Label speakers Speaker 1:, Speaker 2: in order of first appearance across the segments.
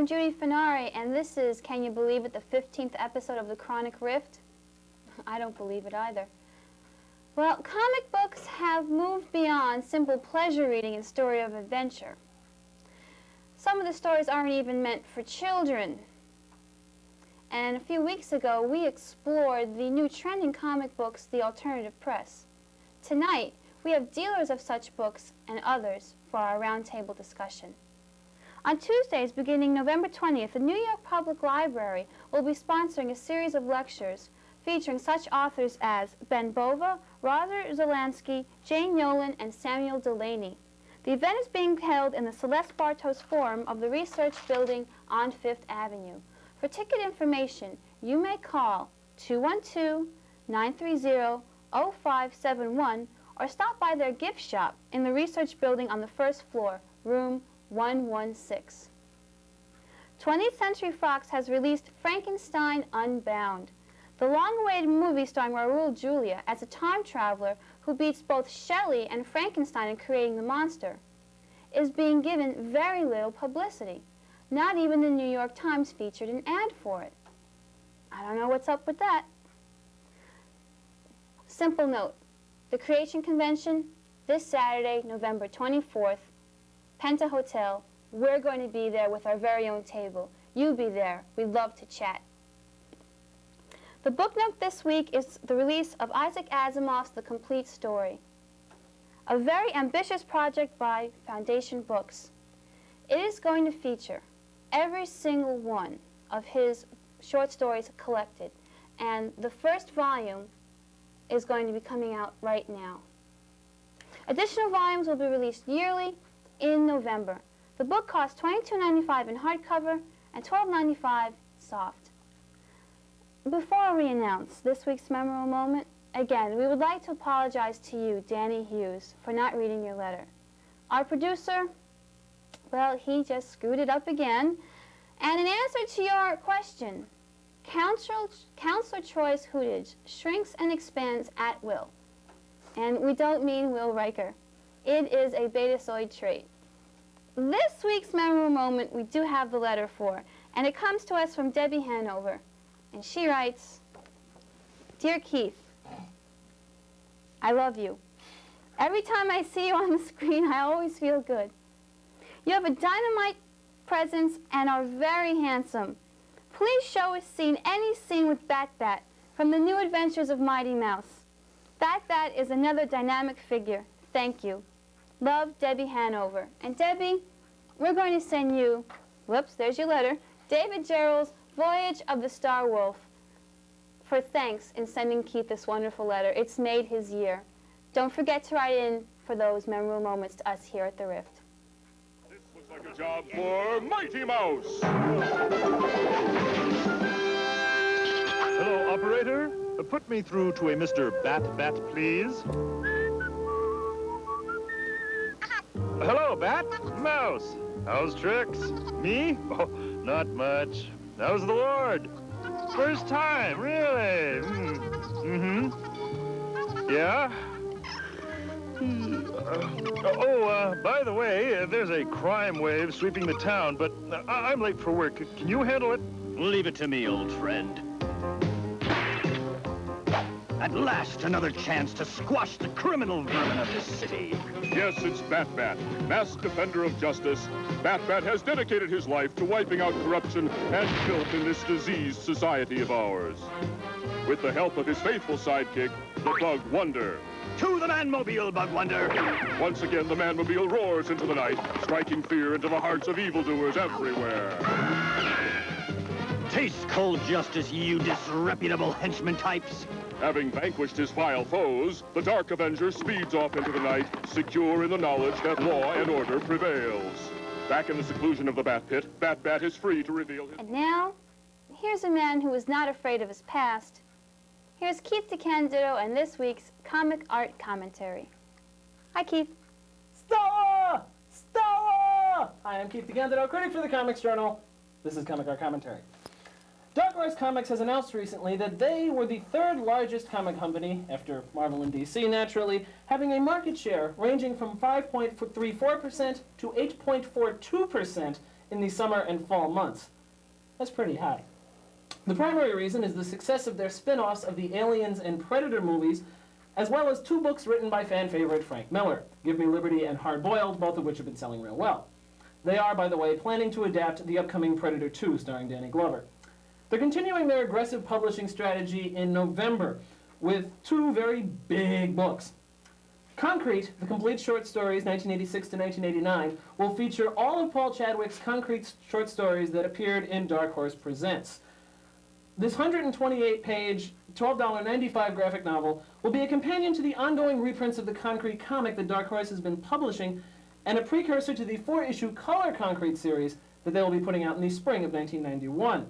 Speaker 1: I'm Judy Furnari, and this is, can you believe it, the 15th episode of the Chronic Rift? I don't believe it either. Well, comic books have moved beyond simple pleasure reading and story of adventure. Some of the stories aren't even meant for children. And a few weeks ago, we explored the new trend in comic books, the alternative press. Tonight, we have dealers of such books and others for our roundtable discussion. On Tuesdays, beginning November 20th, the New York Public Library will be sponsoring a series of lectures featuring such authors as Ben Bova, Roger Zelensky, Jane Yolen, and Samuel Delaney. The event is being held in the Celeste Bartos Forum of the Research Building on 5th Avenue. For ticket information, you may call 212-930-0571 or stop by their gift shop in the Research Building on the first floor, room 116. 20th Century Fox has released Frankenstein Unbound. The long-awaited movie starring Raul Julia as a time traveler who beats both Shelley and Frankenstein in creating the monster is being given very little publicity. Not even the New York Times featured an ad for it. I don't know what's up with that. Simple note, the Creation Convention, this Saturday, November 24th, Penta Hotel. We're going to be there with our very own table. You be there. We'd love to chat. The book note this week is the release of Isaac Asimov's The Complete Story, a very ambitious project by Foundation Books. It is going to feature every single one of his short stories collected, and the first volume is going to be coming out right now. Additional volumes will be released yearly in November. The book costs $22.95 in hardcover and $12.95 soft. Before we announce this week's memorable moment, again, we would like to apologize to you, Danny Hughes, for not reading your letter. Our producer, well, he just screwed it up again. And in answer to your question, Counselor Troy's hootage shrinks and expands at will. And we don't mean Will Riker. It is a betazoid trait. This week's memorable moment we do have the letter for, and it comes to us from Debbie Hanover. And she writes, Dear Keith, I love you. Every time I see you on the screen, I always feel good. You have a dynamite presence and are very handsome. Please show us any scene with Bat-Bat from the New Adventures of Mighty Mouse. Bat-Bat is another dynamic figure. Thank you. Love, Debbie Hanover. And Debbie, we're going to send you, whoops, there's your letter, David Gerald's Voyage of the Star Wolf, for thanks in sending Keith this wonderful letter. It's made his year. Don't forget to write in for those memorable moments to us here at the Rift.
Speaker 2: This looks like a job for Mighty Mouse.
Speaker 3: Hello, operator. Put me through to a Mr. Bat-Bat, please. Hello, Bat. Mouse. How's tricks? Me? Oh, not much. How's the Lord? First time, really? Yeah? By the way, there's a crime wave sweeping the town, but I'm late for work. Can you handle it?
Speaker 4: Leave it to me, old friend. At last, another chance to squash the criminal vermin of this city.
Speaker 2: Yes, it's Bat-Bat, masked defender of justice. Bat-Bat has dedicated his life to wiping out corruption and filth in this diseased society of ours. With the help of his faithful sidekick, the Bug Wonder.
Speaker 4: To the Manmobile, Bug Wonder!
Speaker 2: Once again, the Manmobile roars into the night, striking fear into the hearts of evildoers everywhere.
Speaker 4: Taste cold justice, you disreputable henchman types!
Speaker 2: Having vanquished his vile foes, the Dark Avenger speeds off into the night, secure in the knowledge that law and order prevails. Back in the seclusion of the Bat Pit, Bat-Bat is free to reveal his...
Speaker 1: And now, here's a man who is not afraid of his past. Here's Keith DeCandido and this week's Comic Art Commentary. Hi, Keith.
Speaker 5: Stella! Stella! Hi, I'm Keith DeCandido, critic for the Comics Journal. This is Comic Art Commentary. Dark Horse Comics has announced recently that they were the third largest comic company, after Marvel and DC naturally, having a market share ranging from 5.34% to 8.42% in the summer and fall months. That's pretty high. The primary reason is the success of their spin-offs of the Aliens and Predator movies, as well as 2 books written by fan favorite Frank Miller, Give Me Liberty and Hard Boiled, both of which have been selling real well. They are, by the way, planning to adapt the upcoming Predator 2 starring Danny Glover. They're continuing their aggressive publishing strategy in November with 2 very big books. Concrete, the complete short stories 1986 to 1989, will feature all of Paul Chadwick's Concrete short stories that appeared in Dark Horse Presents. This 128-page, $12.95 graphic novel will be a companion to the ongoing reprints of the Concrete comic that Dark Horse has been publishing, and a precursor to the 4-issue Color Concrete series that they will be putting out in the spring of 1991.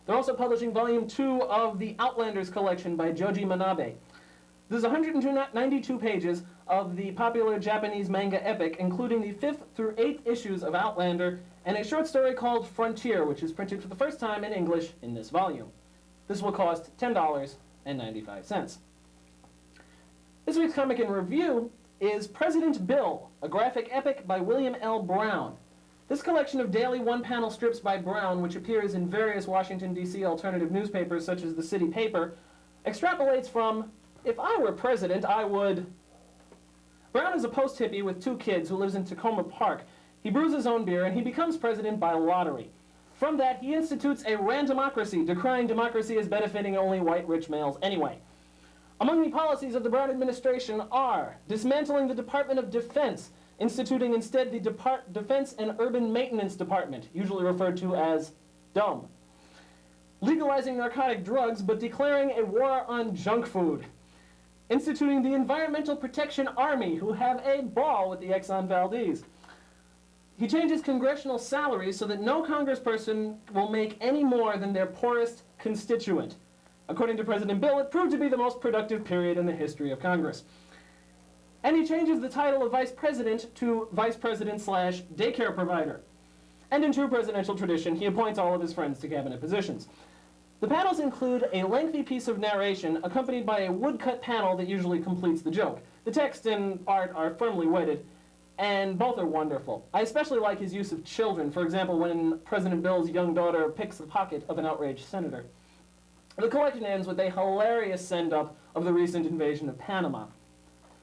Speaker 5: They're also publishing Volume 2 of the Outlanders collection by Joji Manabe. This is 192 pages of the popular Japanese manga epic, including the 5th through 8th issues of Outlander, and a short story called Frontier, which is printed for the first time in English in this volume. This will cost $10.95. This week's comic in review is President Bill, a graphic epic by William L. Brown. This collection of daily one-panel strips by Brown, which appears in various Washington, D.C. alternative newspapers such as the City Paper, extrapolates from, if I were president, I would... Brown is a post-hippie with 2 kids who lives in Tacoma Park. He brews his own beer, and he becomes president by lottery. From that, he institutes a randomocracy, decrying democracy as benefiting only white rich males anyway. Among the policies of the Brown administration are dismantling the Department of Defense, instituting instead the Defense and Urban Maintenance Department, usually referred to as DUMB. Legalizing narcotic drugs, but declaring a war on junk food. Instituting the Environmental Protection Army, who have a ball with the Exxon Valdez. He changes congressional salaries so that no congressperson will make any more than their poorest constituent. According to President Bill, it proved to be the most productive period in the history of Congress. And he changes the title of vice president to vice president / daycare provider. And in true presidential tradition, he appoints all of his friends to cabinet positions. The panels include a lengthy piece of narration accompanied by a woodcut panel that usually completes the joke. The text and art are firmly wedded, and both are wonderful. I especially like his use of children, for example, when President Bill's young daughter picks the pocket of an outraged senator. The collection ends with a hilarious send-up of the recent invasion of Panama.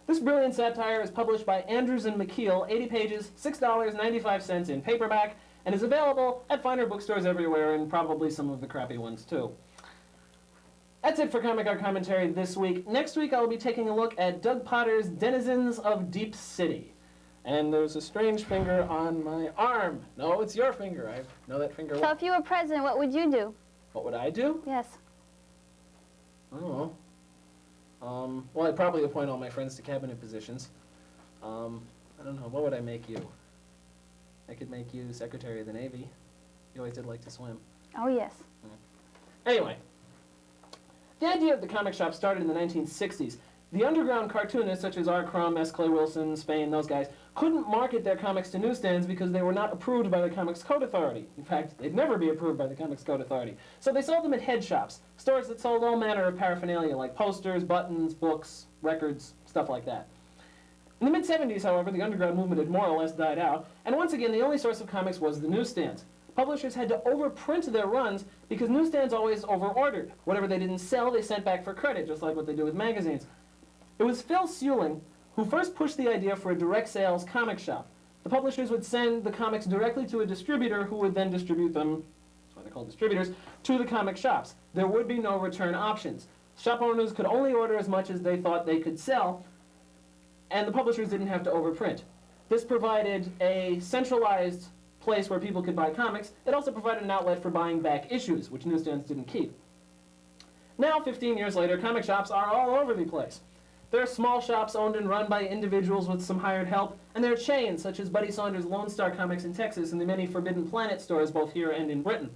Speaker 5: This brilliant satire is published by Andrews and McKeel, 80 pages, $6.95 in paperback, and is available at finer bookstores everywhere, and probably some of the crappy ones too. That's it for Comic Art Commentary this week. Next week I'll be taking a look at Doug Potter's Denizens of Deep City. And there's a strange finger on my arm. No, it's your finger. I know that finger well.
Speaker 1: So if you were president, what would you do?
Speaker 5: What would I do?
Speaker 1: Yes.
Speaker 5: I don't know. Well, I'd probably appoint all my friends to cabinet positions. I don't know. What would I make you? I could make you Secretary of the Navy. You always did like to swim.
Speaker 1: Oh, yes.
Speaker 5: Anyway, the idea of the comic shop started in the 1960s. The underground cartoonists, such as R. Crumb, S. Clay Wilson, Spain, those guys, couldn't market their comics to newsstands because they were not approved by the Comics Code Authority. In fact, they'd never be approved by the Comics Code Authority. So they sold them at head shops, stores that sold all manner of paraphernalia, like posters, buttons, books, records, stuff like that. In the mid-'70s, however, the underground movement had more or less died out, and once again, the only source of comics was the newsstands. Publishers had to overprint their runs because newsstands always overordered. Whatever they didn't sell, they sent back for credit, just like what they do with magazines. It was Phil Seuling who first pushed the idea for a direct sales comic shop. The publishers would send the comics directly to a distributor who would then distribute them, that's why they're called distributors, to the comic shops. There would be no return options. Shop owners could only order as much as they thought they could sell, and the publishers didn't have to overprint. This provided a centralized place where people could buy comics. It also provided an outlet for buying back issues, which newsstands didn't keep. Now, 15 years later, comic shops are all over the place. There are small shops owned and run by individuals with some hired help, and there are chains such as Buddy Saunders' Lone Star Comics in Texas and the many Forbidden Planet stores both here and in Britain.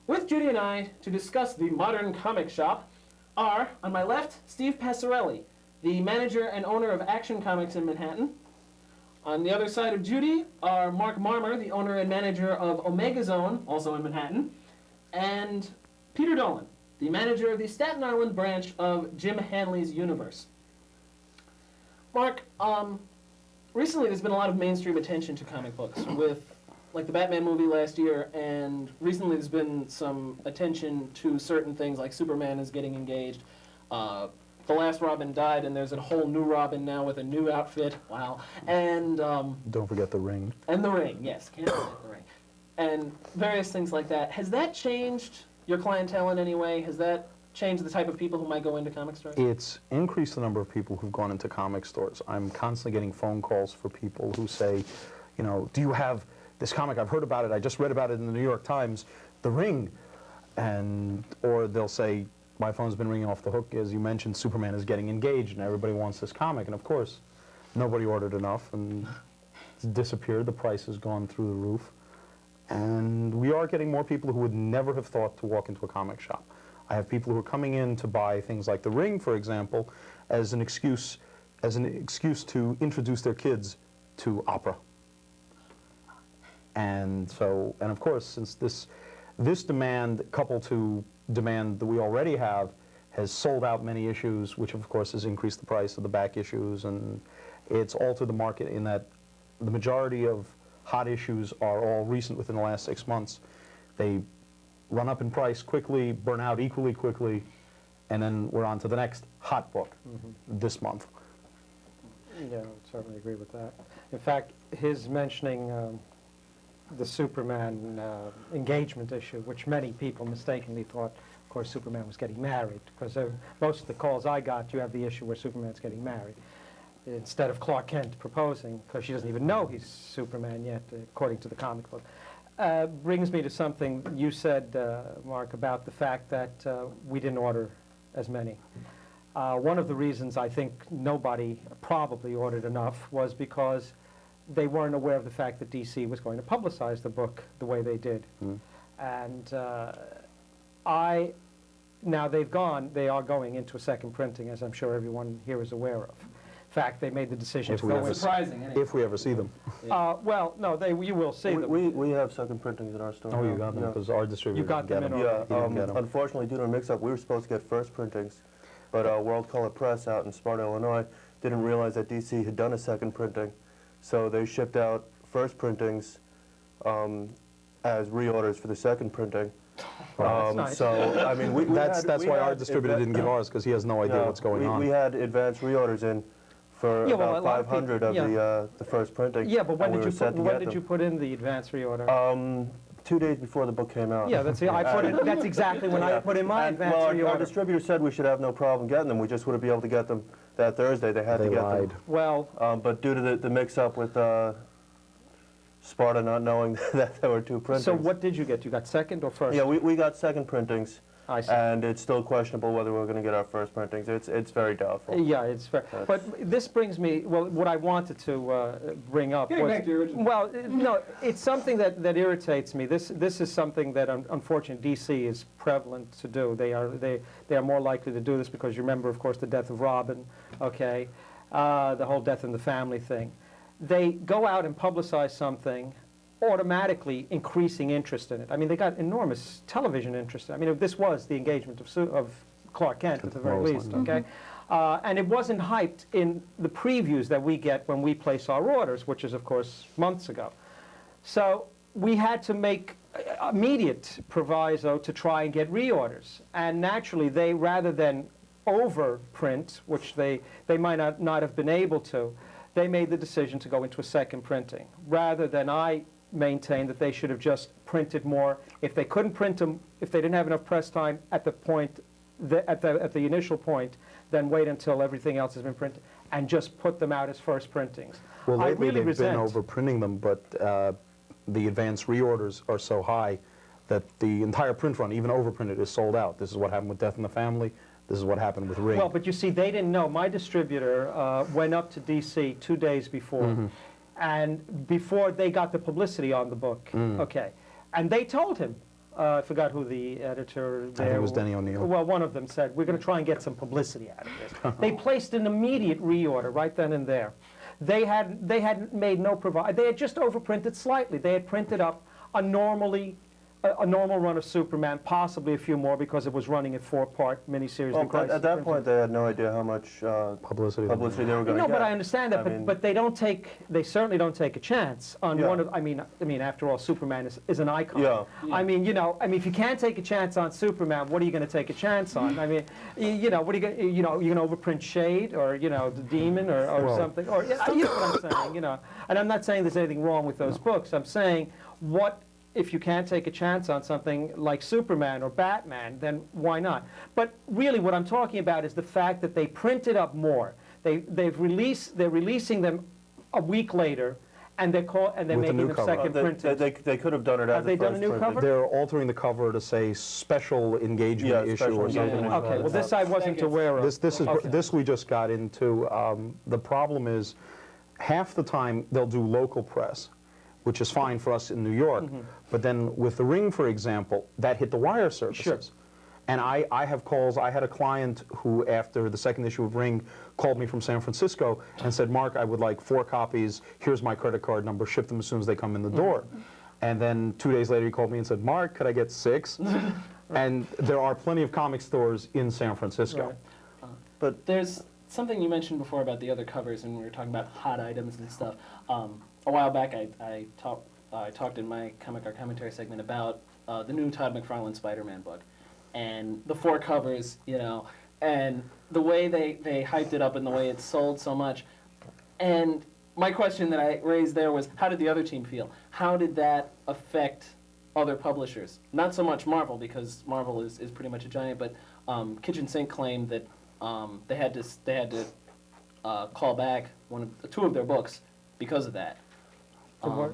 Speaker 5: With Judy and I to discuss the modern comic shop are, on my left, Steve Passarelli, the manager and owner of Action Comics in Manhattan. On the other side of Judy are Mark Marmor, the owner and manager of Omega Zone, also in Manhattan, and Peter Dolan, the manager of the Staten Island branch of Jim Hanley's Universe. Mark, recently there's been a lot of mainstream attention to comic books, with like the Batman movie last year, and recently there's been some attention to certain things, like Superman is getting engaged. The last Robin died, and there's a whole new Robin now with a new outfit. Wow. And
Speaker 6: don't forget the ring.
Speaker 5: And the ring, yes, can't forget the ring. And various things like that. Has that changed your clientele in any way? Has that changed the type of people who might go into comic stores?
Speaker 6: It's increased the number of people who've gone into comic stores. I'm constantly getting phone calls for people who say, you know, do you have this comic? I've heard about it. I just read about it in the New York Times, The Ring. And, or they'll say, my phone's been ringing off the hook. As you mentioned, Superman is getting engaged, and everybody wants this comic. And of course, nobody ordered enough, and it's disappeared. The price has gone through the roof. And we are getting more people who would never have thought to walk into a comic shop. I have people who are coming in to buy things like The Ring, for example, as an excuse to introduce their kids to opera. And so, and of course, since this demand, coupled to demand that we already have, has sold out many issues, which of course has increased the price of the back issues, and it's altered the market in that the majority of hot issues are all recent within the last 6 months. They run up in price quickly, burn out equally quickly, and then we're on to the next hot book this month.
Speaker 7: Yeah, I would certainly agree with that. In fact, his mentioning the Superman engagement issue, which many people mistakenly thought, of course, Superman was getting married, because most of the calls I got, you have the issue where Superman's getting married, instead of Clark Kent proposing, because she doesn't even know he's Superman yet, according to the comic book. Brings me to something you said, Mark, about the fact that we didn't order as many. One of the reasons I think nobody probably ordered enough was because they weren't aware of the fact that DC was going to publicize the book the way they did. And now they are going into a second printing, as I'm sure everyone here is aware of. In fact, they made the decision to go in.
Speaker 5: Surprising, anyway.
Speaker 6: If we ever see them.
Speaker 7: Well, no, you will see them.
Speaker 8: We have second printings at our store.
Speaker 6: Oh, you got them, because our distributor
Speaker 7: You got them in
Speaker 8: Yeah, unfortunately, due to a mix-up, we were supposed to get first printings, but World Color Press out in Sparta, Illinois, didn't realize that DC had done a second printing, so they shipped out first printings as reorders for the second printing.
Speaker 7: That's nice.
Speaker 8: So, I mean,
Speaker 6: that's why our distributor didn't give ours, because he has no idea what's going on.
Speaker 8: We had advanced reorders in for about 500 of the first printing.
Speaker 7: Yeah, but when did you put in the advance reorder?
Speaker 8: 2 days before the book came out.
Speaker 7: Yeah, that's exactly when I put in my advance reorder.
Speaker 8: Our distributor said we should have no problem getting them. We just wouldn't be able to get them that Thursday. They had to get them.
Speaker 7: Well,
Speaker 8: but due to the mix-up with Sparta not knowing that there were two printings.
Speaker 7: So what did you get? You got second or first?
Speaker 8: Yeah, we got second printings.
Speaker 7: I see.
Speaker 8: And it's still questionable whether we're going to get our first printings. It's very doubtful.
Speaker 7: Yeah, it's fair. But this brings me, well, what I wanted to bring up was...
Speaker 5: back to your original.
Speaker 7: Well, no, it's something that irritates me. This is something that, unfortunately, DC is prevalent to do. They are more likely to do this because you remember, of course, the death of Robin, okay? The whole death in the family thing. They go out and publicize something, automatically increasing interest in it. I mean, they got enormous television interest. I mean, this was the engagement of Clark Kent, at the very least, okay? And it wasn't hyped in the previews that we get when we place our orders, which is, of course, months ago. So we had to make immediate proviso to try and get reorders. And naturally, they, rather than overprint, which they might not have been able to, they made the decision to go into a second printing, rather than I maintain that they should have just printed more. If they couldn't print them, if they didn't have enough press time at the point, at the initial point, then wait until everything else has been printed and just put them out as first printings.
Speaker 6: Well, lately they've been overprinting them, but the advance reorders are so high that the entire print run, even overprinted, is sold out. This is what happened with Death in the Family. This is what happened with Ring.
Speaker 7: Well, but you see, they didn't know. My distributor went up to D.C. 2 days before. And before they got the publicity on the book, okay, and they told him, I forgot who the editor there.
Speaker 6: I think it was Denny O'Neil.
Speaker 7: Well, one of them said, we're going to try and get some publicity out of this. They placed an immediate reorder right then and there. They had made no provide. They had just overprinted slightly. They had printed up a normally a normal run of Superman, possibly a few more because it was running a 4-part miniseries.
Speaker 8: Well, at that point, they had no idea how much publicity they were going to get.
Speaker 7: No, but I understand that. But they don't take. They certainly don't take a chance on one of. I mean, after all, Superman is an icon.
Speaker 8: Yeah.
Speaker 7: I mean, if you can't take a chance on Superman, what are you going to take a chance on? I mean, what are you going? You're going to overprint Shade or the Demon or something, or you know what I'm saying? And I'm not saying there's anything wrong with those books. I'm saying what. If you can't take a chance on something like Superman or Batman, then why not? But really what I'm talking about is the fact that they printed up more. They're releasing them a week later, and they're making them second printed.
Speaker 8: They could have done it as
Speaker 7: Have they done a new cover?
Speaker 6: They're altering the cover to say special engagement issue or something like that.
Speaker 7: Okay, well this I wasn't aware of.
Speaker 6: This we just got into. The problem is half the time they'll do local press, which is fine for us in New York. But then with The Ring, for example, that hit the wire services.
Speaker 7: Sure.
Speaker 6: And I have calls. I had a client who, after the second issue of Ring, called me from San Francisco and said, Mark, I would like 4 copies. Here's my credit card number. Ship them as soon as they come in the door. And then 2 days later, he called me and said, Mark, could I get 6? And there are plenty of comic stores in San Francisco.
Speaker 5: Right. But there's something you mentioned before about the other covers, and we were talking about hot items and stuff. A while back, I talked in my Comic Art Commentary segment about the new Todd McFarlane Spider-Man book, and the 4 covers, and the way they hyped it up and the way it sold so much. And my question that I raised there was, how did the other team feel? How did that affect other publishers? Not so much Marvel, because Marvel is pretty much a giant, but Kitchen Sink claimed that they had to call back 2 of their books because of that.
Speaker 6: How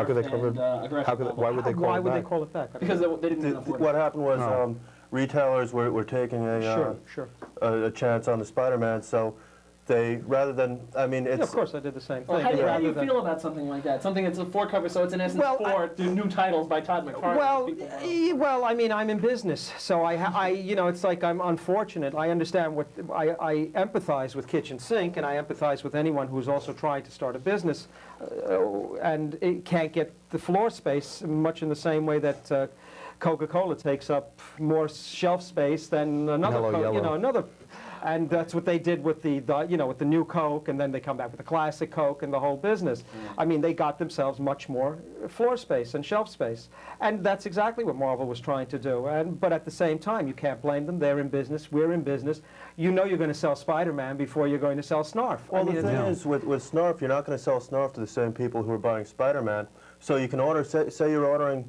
Speaker 6: could they cover it? Why would they call it back?
Speaker 7: Why would they call it back?
Speaker 5: Because they didn't afford it.
Speaker 8: What happened was retailers were taking a chance on the Spider-Man, so they, rather than, I mean, it's...
Speaker 7: Yeah, of course, I did the same thing.
Speaker 5: Well, how do you feel about something like that? Something that's a 4 cover, so it's in essence 4 new titles by Todd McFarlane.
Speaker 7: Well, I mean, I'm in business, so it's like I'm unfortunate. I understand what, I empathize with Kitchen Sink, and I empathize with anyone who's also trying to start a business, and it can't get the floor space, much in the same way that Coca-Cola takes up more shelf space than another, and that's what they did with with the new Coke, and then they come back with the classic Coke and the whole business. I mean, they got themselves much more floor space and shelf space, and that's exactly what Marvel was trying to do. But at the same time, you can't blame them. They're in business. We're in business. You know you're going to sell Spider-Man before you're going to sell Snarf.
Speaker 8: Well, the thing is, with Snarf, you're not going to sell Snarf to the same people who are buying Spider-Man. So you can order, say you're ordering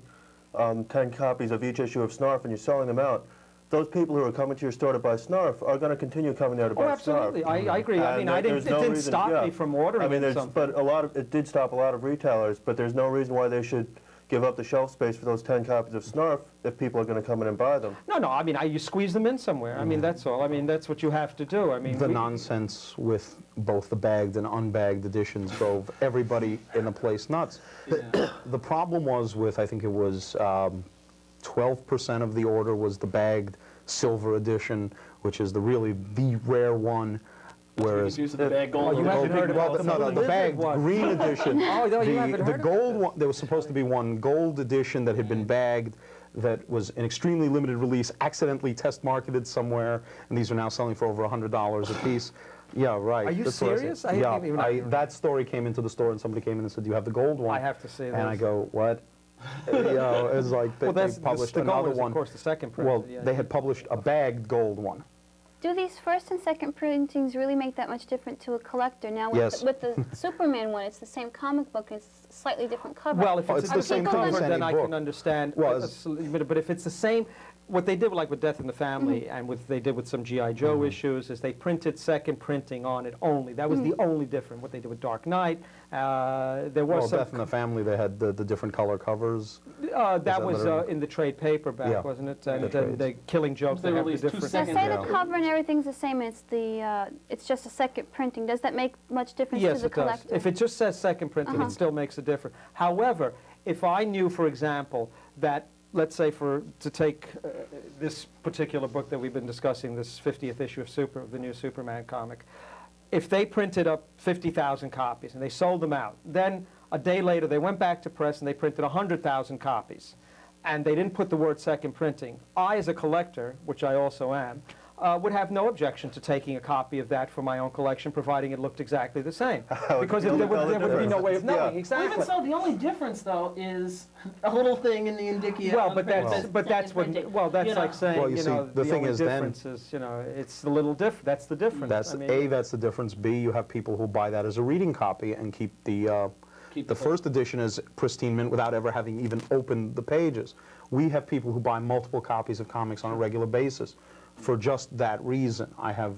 Speaker 8: 10 copies of each issue of Snarf and you're selling them out. Those people who are coming to your store to buy Snarf are going to continue coming there to buy Snarf.
Speaker 7: Absolutely. I agree. I mean, it didn't stop me from ordering something.
Speaker 8: But it did stop a lot of retailers, but there's no reason why they should give up the shelf space for those 10 copies of Snarf if people are going to come in and buy them.
Speaker 7: No, I mean, you squeeze them in somewhere. I mean, that's all. I mean, that's what you have to do. I mean,
Speaker 6: the nonsense with both the bagged and unbagged editions drove everybody in the place nuts. The problem was with, I think it was 12% of the order was the bagged silver edition, which is the rare one. Whereas
Speaker 5: the bag gold.
Speaker 7: You haven't heard about
Speaker 6: the bagged green edition. The gold one. There was supposed to be one gold edition that had been bagged, that was an extremely limited release, accidentally test marketed somewhere, and these are now selling for over $100 a piece. Yeah, right.
Speaker 7: Are you serious?
Speaker 6: That story came into the store, and somebody came in and said, "You have the gold one."
Speaker 7: I have to see this.
Speaker 6: And I go, "What?" It's like they published another one.
Speaker 7: Of course, the second print.
Speaker 6: Well, they had published a bagged gold one.
Speaker 1: Do these first and second printings really make that much difference to a collector? Now, with the Superman one, it's the same comic book, and it's a slightly different cover.
Speaker 7: Well, if it's the same cover, then I can understand.
Speaker 6: Well,
Speaker 7: but if it's the same, what they did with Death in the Family and they did with some G.I. Joe issues is they printed second printing on it only. That was the only difference. What they did with Dark Knight, there was some...
Speaker 6: Death in the Family, they had the different color covers.
Speaker 7: That was in the trade paperback, wasn't it? And the Killing Jokes, they have the different...
Speaker 1: Now, say the cover and everything's the same, and it's just a second printing. Does that make much difference to the collector?
Speaker 7: Yes, it does. If it just says second printing, it still makes a difference. However, if I knew, for example, that let's say to take this particular book that we've been discussing, this 50th issue of the new Superman comic, if they printed up 50,000 copies and they sold them out, then a day later they went back to press and they printed 100,000 copies. and they didn't put the word second printing, I, as a collector, which I also am, would have no objection to taking a copy of that for my own collection, providing it looked exactly the same. Because there would be no way of knowing.
Speaker 8: Yeah.
Speaker 7: Exactly.
Speaker 5: Even so, the only difference, though, is a little thing in the indicia.
Speaker 7: Well,
Speaker 5: on
Speaker 7: but
Speaker 5: the print
Speaker 7: that's
Speaker 5: that
Speaker 7: but
Speaker 5: says
Speaker 7: that's
Speaker 5: second
Speaker 7: what
Speaker 5: printing.
Speaker 7: well that's
Speaker 5: You know.
Speaker 7: like saying
Speaker 6: Well, you see,
Speaker 7: know
Speaker 6: the thing
Speaker 7: only
Speaker 6: is then-
Speaker 7: difference is it's the little that's the difference.
Speaker 6: That's
Speaker 7: I mean,
Speaker 6: A, that's the difference. B, you have people who buy that as a reading copy and keep the first edition as pristine mint without ever having even opened the pages. We have people who buy multiple copies of comics on a regular basis for just that reason. I have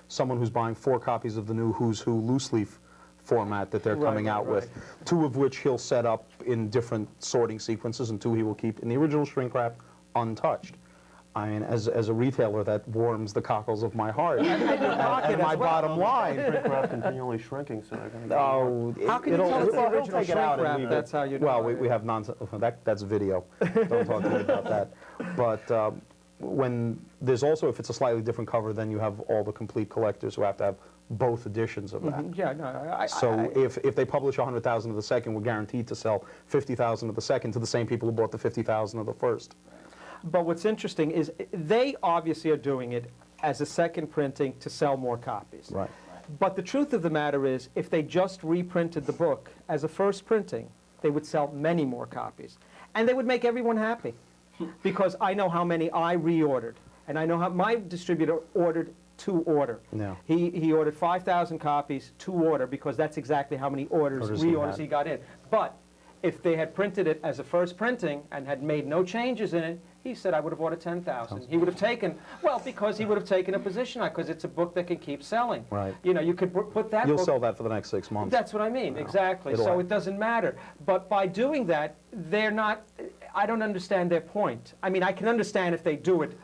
Speaker 6: someone who's buying 4 copies of the new Who's Who loose leaf format that they're coming out with, 2 of which he'll set up in different sorting sequences and 2 he will keep in the original shrink wrap untouched. I mean, as a retailer, that warms the cockles of my heart and my bottom line.
Speaker 8: Shrink wrap continually shrinking, so they're going to
Speaker 6: Oh,
Speaker 7: How can you tell it's the
Speaker 6: he'll
Speaker 7: original
Speaker 6: take it out
Speaker 7: shrink
Speaker 6: and
Speaker 7: wrap?
Speaker 6: leave it.
Speaker 7: That's how you know.
Speaker 6: Well, we have nonsense. That's video. Don't talk to me about that. But when there's also, if it's a slightly different cover, then you have all the complete collectors who have to have both editions of that.
Speaker 7: Yeah, no.
Speaker 6: So if they publish 100,000 of the second, we're guaranteed to sell 50,000 of the second to the same people who bought the 50,000 of the first.
Speaker 7: But what's interesting is they obviously are doing it as a second printing to sell more copies.
Speaker 6: Right.
Speaker 7: But the truth of the matter is, if they just reprinted the book as a first printing, they would sell many more copies. And they would make everyone happy. Because I know how many I reordered. And I know how my distributor ordered to order.
Speaker 6: Yeah.
Speaker 7: He ordered 5,000 copies to order because that's exactly how many reorders he got in. But if they had printed it as a first printing and had made no changes in it, he said I would have ordered 10,000. He would have taken, well, because he would have taken a position on it, because it's a book that can keep selling.
Speaker 6: Right.
Speaker 7: You know, you could put that
Speaker 6: You'll
Speaker 7: book.
Speaker 6: sell that for the next 6 months.
Speaker 7: That's what I mean, exactly. So it doesn't matter. But by doing that, they're not, I don't understand their point. I mean, I can understand if they do it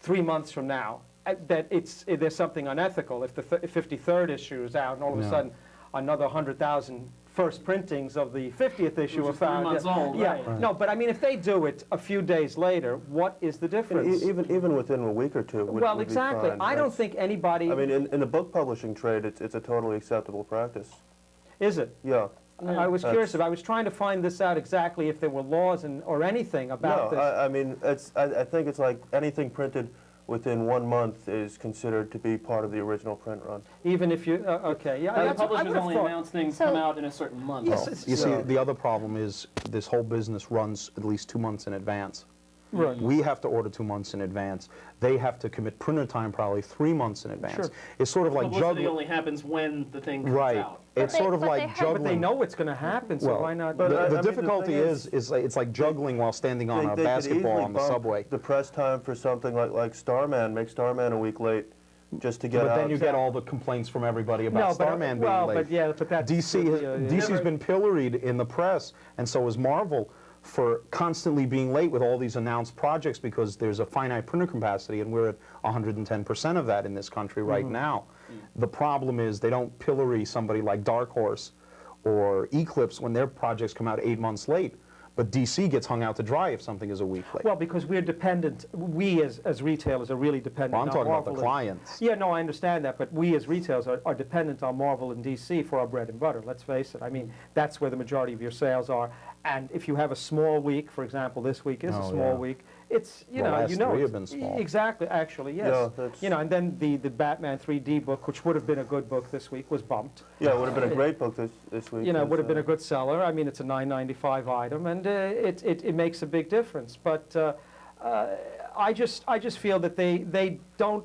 Speaker 7: 3 months from now, that there's something unethical. If the 53rd issue is out and all of a sudden another 100,000 first printings of the 50th issue are found.
Speaker 5: 3 months old,
Speaker 7: yeah.
Speaker 5: right.
Speaker 7: No, but I mean, if they do it a few days later, what is the difference?
Speaker 8: Even within a week or two would,
Speaker 7: well,
Speaker 8: would
Speaker 7: exactly.
Speaker 8: be fine.
Speaker 7: I don't think anybody...
Speaker 8: I mean, in the book publishing trade, it's a totally acceptable practice.
Speaker 7: Is it?
Speaker 8: Yeah.
Speaker 7: I was curious. I was trying to find this out exactly if there were laws or anything about this.
Speaker 8: I mean, I think it's like anything printed within 1 month is considered to be part of the original print run.
Speaker 7: Even if you, okay, yeah.
Speaker 5: The
Speaker 7: that's what I
Speaker 5: publishers
Speaker 7: would've
Speaker 5: only
Speaker 7: thought.
Speaker 5: announce things
Speaker 1: So-
Speaker 5: come out in a certain month.
Speaker 7: Yes,
Speaker 6: Well, you see, the other problem is this whole business runs at least 2 months in advance.
Speaker 7: Right.
Speaker 6: We have to order 2 months in advance. They have to commit printer time probably 3 months in advance.
Speaker 7: Sure.
Speaker 6: It's sort of like
Speaker 5: Publicity
Speaker 6: juggling.
Speaker 5: only happens when the thing comes
Speaker 6: Right.
Speaker 5: out.
Speaker 6: It's
Speaker 1: But
Speaker 6: sort of
Speaker 1: they
Speaker 6: like
Speaker 1: heard-
Speaker 6: juggling.
Speaker 7: But they know it's going to happen, so
Speaker 6: Well,
Speaker 7: why not?
Speaker 8: but I
Speaker 6: The
Speaker 8: mean, the
Speaker 6: difficulty
Speaker 8: thing
Speaker 6: is like, it's like juggling while standing on a
Speaker 8: They could
Speaker 6: basketball
Speaker 8: easily
Speaker 6: on the
Speaker 8: bump
Speaker 6: subway.
Speaker 8: the press time for something like Starman, make Starman a week late, just to get
Speaker 6: But
Speaker 8: out.
Speaker 6: then you get all the complaints from everybody about Starman being
Speaker 7: well,
Speaker 6: late.
Speaker 7: but yeah, but that's
Speaker 6: DC's been pilloried in the press, and so is Marvel, for constantly being late with all these announced projects because there's a finite printer capacity, and we're at 110% of that in this country right now. The problem is they don't pillory somebody like Dark Horse or Eclipse when their projects come out 8 months late. But DC gets hung out to dry if something is a week late.
Speaker 7: Well, because we're dependent, we as retailers are really dependent
Speaker 6: Well, I'm
Speaker 7: on
Speaker 6: talking about
Speaker 7: Marvel
Speaker 6: the clients.
Speaker 7: Yeah, no, I understand that, but we as retailers are dependent on Marvel and DC for our bread and butter, let's face it. I mean, that's where the majority of your sales are. And if you have a small week, for example, this week is a small week, it's,
Speaker 6: The last three
Speaker 7: it's-
Speaker 6: have been small.
Speaker 7: Exactly, actually, yes.
Speaker 8: Yeah, that's-
Speaker 7: And then the Batman 3D book, which would have been a good book this week, was bumped.
Speaker 8: Yeah, it would have been a great book this week.
Speaker 7: It would have been a good seller. I mean, it's a $9.95 item, and it makes a big difference. But I just feel that they don't.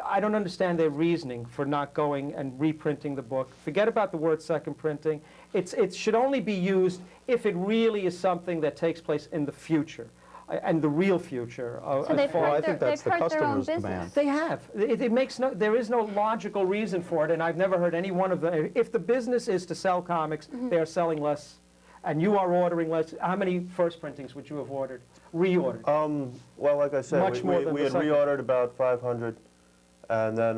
Speaker 7: I don't understand their reasoning for not going and reprinting the book. Forget about the word second printing. It should only be used if it really is something that takes place in the future, and the real future.
Speaker 1: So they've
Speaker 6: Well, I
Speaker 1: hurt
Speaker 6: think
Speaker 1: their,
Speaker 6: that's
Speaker 1: they've
Speaker 6: the
Speaker 1: hurt their own
Speaker 6: customer's
Speaker 1: business.
Speaker 6: demand.
Speaker 7: They have. It makes no. There is no logical reason for it, and I've never heard any one of them. If the business is to sell comics, they are selling less, and you are ordering less. How many first printings would you have ordered? Reordered.
Speaker 8: Well, like I said,
Speaker 7: Much more than
Speaker 8: we
Speaker 7: the
Speaker 8: had
Speaker 7: second.
Speaker 8: reordered about 500, and then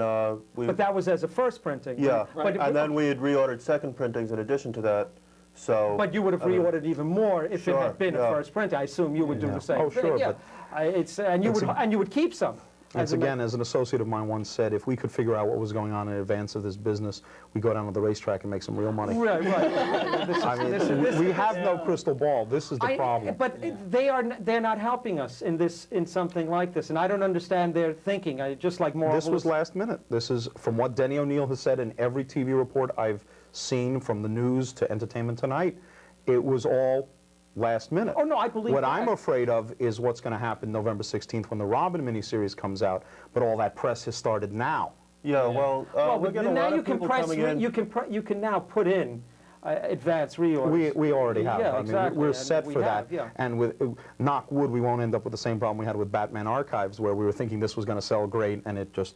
Speaker 8: we.
Speaker 7: But that was as a first printing.
Speaker 8: Yeah,
Speaker 7: But,
Speaker 8: and then we had reordered second printings in addition to that. So.
Speaker 7: But you would have
Speaker 8: I mean,
Speaker 7: reordered even more if it
Speaker 8: Sure,
Speaker 7: had been a
Speaker 8: yeah.
Speaker 7: first print. I assume you would do the same
Speaker 6: Oh,
Speaker 7: thing.
Speaker 6: sure,
Speaker 7: Yeah.
Speaker 6: but
Speaker 7: And you would keep some.
Speaker 6: As again, as an associate of mine once said, if we could figure out what was going on in advance of this business, we go down to the racetrack and make some real money.
Speaker 7: Right.
Speaker 6: I mean, we have no crystal ball. This is the problem.
Speaker 7: But they're not helping us in something like this, and I don't understand their thinking. Just like Marvel.
Speaker 6: This was last minute. This is from what Denny O'Neil has said in every TV report I've seen, from the news to Entertainment Tonight. It was all last minute.
Speaker 7: Oh, no, I believe
Speaker 6: what
Speaker 7: that.
Speaker 6: I'm afraid of is what's going to happen November 16th when the Robin miniseries comes out, but all that press has started now.
Speaker 8: Yeah, well, we're getting a lot of people coming in.
Speaker 7: You can now put in advance reorders.
Speaker 6: We already have.
Speaker 7: Yeah,
Speaker 6: I mean,
Speaker 7: exactly.
Speaker 6: we're set for that.
Speaker 7: Yeah.
Speaker 6: And with knock wood, we won't end up with the same problem we had with Batman Archives, where we were thinking this was going to sell great, and it just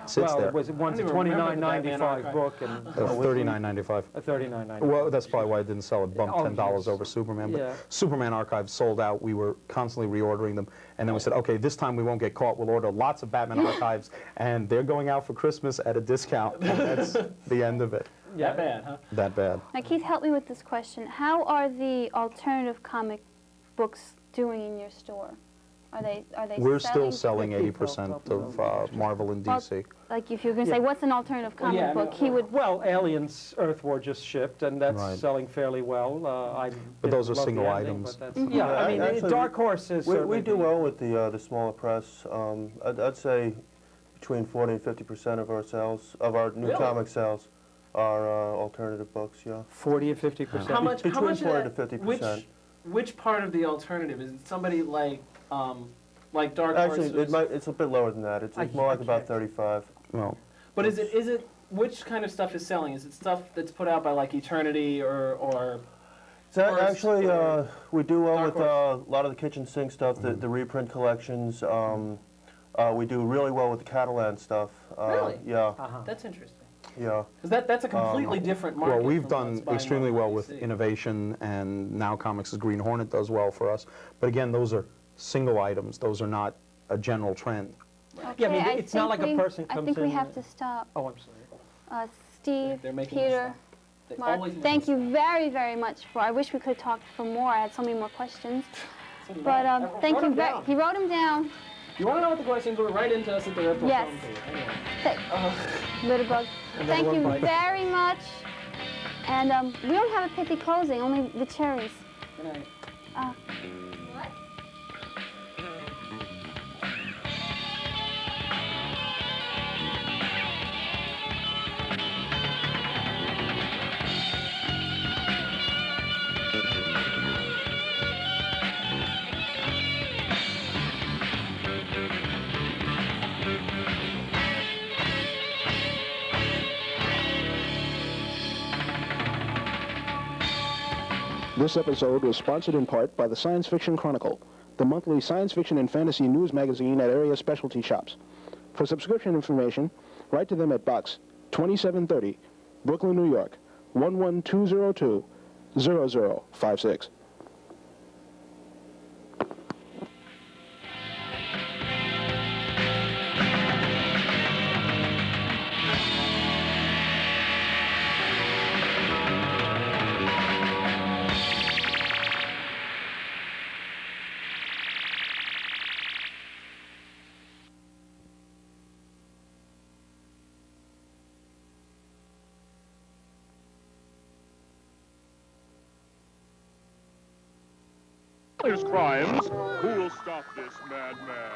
Speaker 6: sits there.
Speaker 7: Well, it was once a $29.95 book and
Speaker 6: $39.95.
Speaker 7: $39.95.
Speaker 6: Well, that's probably why I didn't sell it. Bumped $10
Speaker 7: yes.
Speaker 6: over Superman. But
Speaker 7: Yeah.
Speaker 6: Superman Archives sold out. We were constantly reordering them, and then we said, okay, this time we won't get caught. We'll order lots of Batman Archives, and they're going out for Christmas at a discount. And that's the end of it.
Speaker 5: Yeah. That bad, huh?
Speaker 6: That bad.
Speaker 1: Now, Keith, help me with this question. How are the alternative comic books doing in your store? Are they
Speaker 6: We're still
Speaker 1: selling?
Speaker 6: selling 80% of Marvel and DC.
Speaker 1: Like, if you're going to say, what's an alternative comic book, he would...
Speaker 7: Well, Aliens Earth War just shipped, and that's
Speaker 6: Right.
Speaker 7: selling fairly well.
Speaker 6: But those are
Speaker 7: love the
Speaker 6: single
Speaker 7: ending,
Speaker 6: items.
Speaker 7: but that's, yeah, I mean,
Speaker 8: Actually,
Speaker 7: Dark Horse is
Speaker 8: we do well with the smaller press. I'd say between 40 and 50% of our sales, of our new comic sales, are alternative books. Yeah.
Speaker 7: 40 or 50%.
Speaker 5: How much?
Speaker 8: Between
Speaker 5: How much
Speaker 8: 40
Speaker 5: of
Speaker 8: to
Speaker 5: that,
Speaker 8: 50%.
Speaker 5: Which part of the alternative is it? Somebody like Dark Horse?
Speaker 8: Actually, it's a bit lower than that. It's more like about 35.
Speaker 6: Well,
Speaker 5: But is it which kind of stuff is selling? Is it stuff that's put out by like Eternity or
Speaker 8: So
Speaker 5: Horse
Speaker 8: actually,
Speaker 5: or
Speaker 8: we do well
Speaker 5: Dark
Speaker 8: with
Speaker 5: Horse?
Speaker 8: a lot of the kitchen sink stuff, the reprint collections. We do really well with the Catalan stuff.
Speaker 5: Really?
Speaker 8: Yeah.
Speaker 5: That's interesting.
Speaker 8: Yeah.
Speaker 5: Because that's a completely different market.
Speaker 6: well, we've
Speaker 5: from
Speaker 6: done
Speaker 5: what's buying
Speaker 6: extremely
Speaker 5: on
Speaker 6: well with
Speaker 5: DC.
Speaker 6: innovation, and now Comics' Green Hornet does well for us. But again, those are single items. Those are not a general trend.
Speaker 1: Okay,
Speaker 7: Yeah, I mean, it's not like a
Speaker 1: think
Speaker 7: person
Speaker 1: I
Speaker 7: comes
Speaker 1: think we
Speaker 7: in
Speaker 1: have
Speaker 7: and-
Speaker 1: to stop.
Speaker 7: Oh, I'm sorry.
Speaker 1: Steve,
Speaker 5: They're making us
Speaker 1: Peter,
Speaker 5: stop. They
Speaker 1: Mark,
Speaker 5: always make
Speaker 1: thank
Speaker 5: us
Speaker 1: you very, very much for... I wish we could talk for more. I had so many more questions. But thank you very... He wrote them down.
Speaker 5: You want to know what the questions were? Write into us at the Red Bull
Speaker 1: Yes.
Speaker 5: Anyway.
Speaker 1: Littlebug. Thank you very much. And we don't have a pithy closing, only the cherries.
Speaker 5: Good night.
Speaker 9: This episode was sponsored in part by the Science Fiction Chronicle, the monthly science fiction and fantasy news magazine at area specialty shops. For subscription information, write to them at Box 2730, Brooklyn, New York, 11202 0056.
Speaker 2: His crimes. Who will stop this madman?